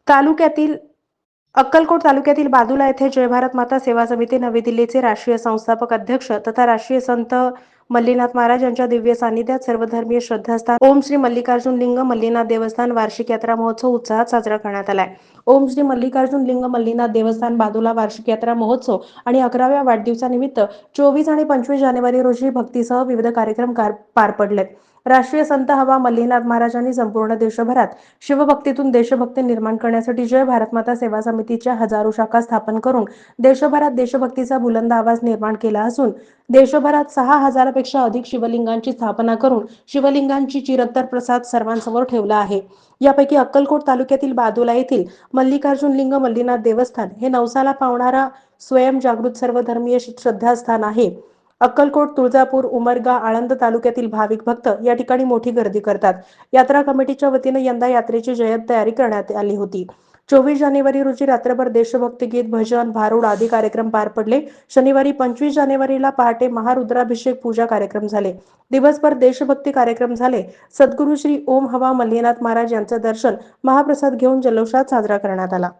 तालुक्यातील अक्कलकोट तालुक्यातील बादुला येथे जय भारत माता सेवा समिती नवी दिल्लीचे राष्ट्रीय संस्थापक अध्यक्ष तथा राष्ट्रीय संत मल्लीनाथ महाराज यांच्या दिव्य सानिध्यात सर्वधर्मीय श्रद्धास्थान ओम श्री मल्लिकार्जुन लिंग मल्लीनाथ देवस्थान वार्षिक यात्रा महोत्सव उत्साहात साजरा करण्यात आलाय। ओम श्री मल्लिकार्जुन लिंग मल्लीनाथ देवस्थान बादुला वार्षिक यात्रा महोत्सव आणि 11व्या वाढदिवसानिमित्त 24 आणि 25 जानेवारी रोजी भक्तीसह विविध कार्यक्रम पार पडलेत। राष्ट्रीय संत हवा मल्लीनाथ महाराजांनी संपूर्ण देशभरात शिवभक्तीतून देशभक्ती निर्माण करण्यासाठी जय भारत माता सेवा समितीच्या हजारो शाखा स्थापन करून देशभरात देशभक्तीचा बुलंद आवाज निर्माण केला असून देशभरात 6,000 पेक्षा अधिक शिवलिंगांची स्थापना करून शिवलिंगांची चिरंतन प्रसाद सर्वांसमोर ठेवला आहे। यापैकी अक्कलकोट तालुक्यातील बादुला येथील मल्लिकार्जुन लिंग मल्लीनाथ देवस्थान हे नवसाला पावणारा स्वयंजागृत सर्वधर्मीय श्रद्धास्थान आहे। अक्कलकोट, तुळजापूर, उमरगा, आळंद तालुक्यातील भाविक भक्त या ठिकाणी मोठी गर्दी करतात। यात्रा कमिटीच्या वतीने यंदा यात्रेची जय्यत तयारी करण्यात आली होती। 24 जानेवारी रोजी रात्रभर देशभक्ती गीत, भजन, भारुड आदी कार्यक्रम पार पडले। शनिवारी 25 जानेवारीला पहाटे महारुद्राभिषेक पूजा कार्यक्रम झाले। दिवसभर देशभक्ती कार्यक्रम झाले। सद्गुरू श्री ओम हवा मल्लीनाथ महाराज यांचे दर्शन, महाप्रसाद घेऊन जल्लोषात साजरा करण्यात आला।